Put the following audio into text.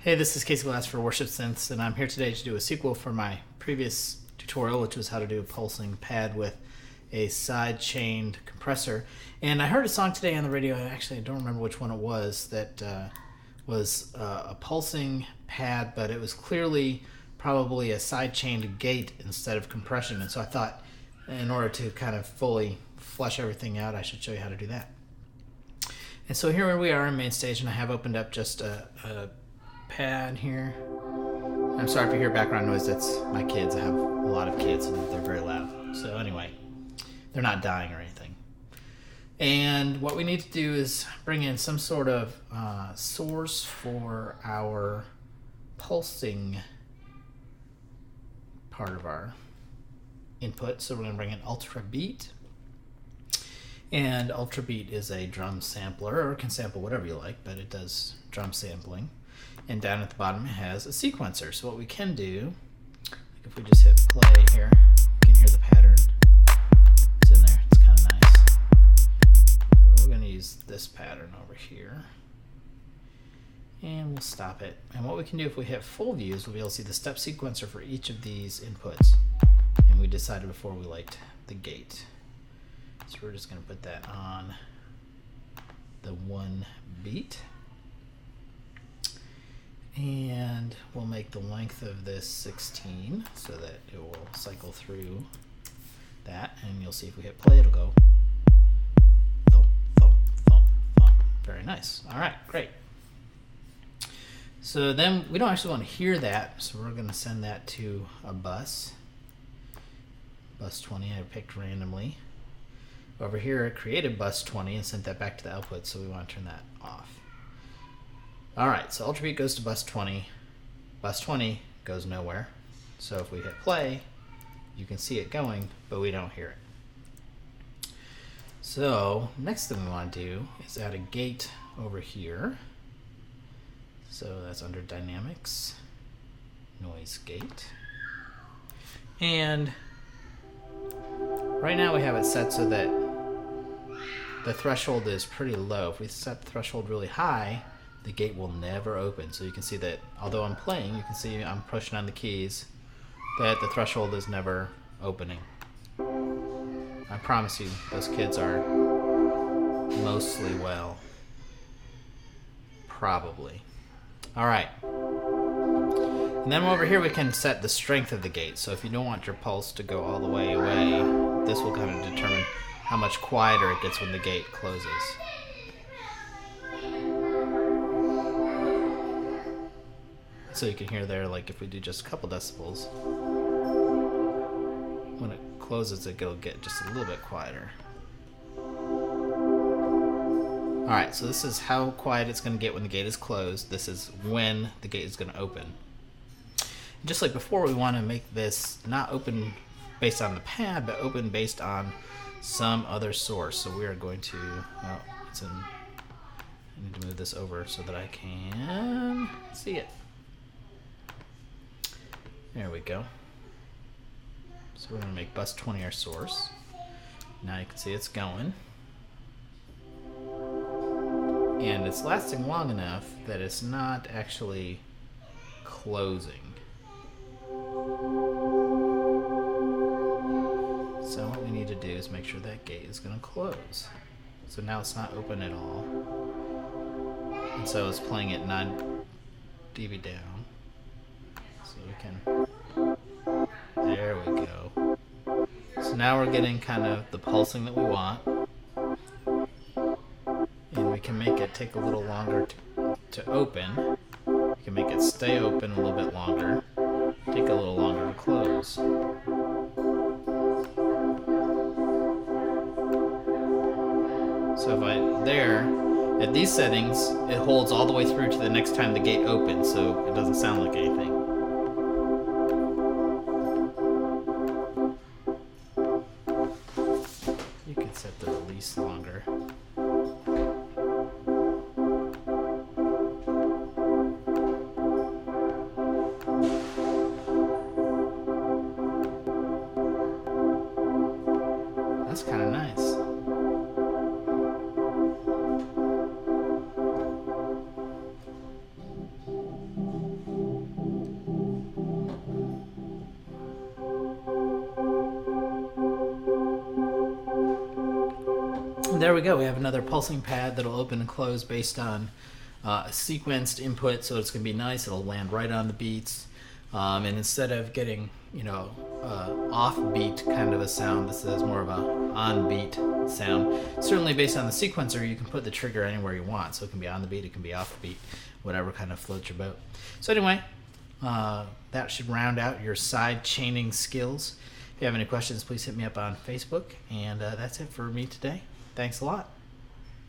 Hey, this is Casey Glass for Worship Synths, and I'm here today to do a sequel for my previous tutorial, which was how to do a pulsing pad with a side-chained compressor. And I heard a song today on the radio, and actually I don't remember which one it was, that was a pulsing pad, but it was clearly probably a side-chained gate instead of compression. And so I thought, in order to kind of fully flesh everything out, I should show you how to do that. And so here we are in MainStage, and I have opened up just a pad here. I'm sorry if you hear background noise, that's my kids. I have a lot of kids and they're very loud. So anyway, they're not dying or anything. And what we need to do is bring in some sort of source for our pulsing part of our input. So we're going to bring in Ultra Beat. And Ultra Beat is a drum sampler, or can sample whatever you like, but it does drum sampling. And down at the bottom it has a sequencer. So what we can do, like if we just hit play here, you can hear the pattern. It's in there. It's kind of nice. We're going to use this pattern over here. And we'll stop it. And what we can do if we hit full view is we'll be able to see the step sequencer for each of these inputs. And we decided before we liked the gate. So we're just going to put that on the 1 beat. And we'll make the length of this 16 so that it will cycle through that. And you'll see if we hit play, it'll go thump, thump, thump, thump. Very nice. All right, great. So then we don't actually want to hear that, so we're going to send that to a bus. Bus 20 I picked randomly. Over here, it created bus 20 and sent that back to the output, so we want to turn that off. Alright, so Ultra Beat goes to bus 20. Bus 20 goes nowhere. So if we hit play, you can see it going, but we don't hear it. So next thing we want to do is add a gate over here. So that's under Dynamics, Noise Gate. And right now we have it set so that the threshold is pretty low. If we set the threshold really high, the gate will never open. So you can see that although I'm playing, you can see I'm pushing on the keys, that the threshold is never opening. I promise you, those kids are mostly well. Probably. Alright. And then over here we can set the strength of the gate. So if you don't want your pulse to go all the way away, this will kind of determine how much quieter it gets when the gate closes. So you can hear there, like if we do just a couple decibels, when it closes it'll get just a little bit quieter. Alright, so this is how quiet it's going to get when the gate is closed. This is when the gate is going to open. Just like before, we want to make this not open based on the pad, but open based on some other source. So we are going to, I need to move this over so that I can see it. There we go. So we're going to make bus 20 our source. Now you can see it's going. And it's lasting long enough that it's not actually closing. So what we need to do is make sure that gate is going to close. So now it's not open at all. And so it's playing at 9 dB down. So we can, there we go. So now we're getting kind of the pulsing that we want. And we can make it take a little longer to open. We can make it stay open a little bit longer. Take a little longer to close. So if at these settings, it holds all the way through to the next time the gate opens, so it doesn't sound like anything. You can set the release longer. That's kind of nice. there we go. We have another pulsing pad that'll open and close based on a sequenced input, so it's going to be nice. It'll land right on the beats. And instead of getting, off-beat kind of a sound, this is more of a on-beat sound. Certainly based on the sequencer, you can put the trigger anywhere you want. So it can be on the beat, it can be off the beat, whatever kind of floats your boat. So anyway, that should round out your side chaining skills. If you have any questions, please hit me up on Facebook. And that's it for me today. Thanks a lot.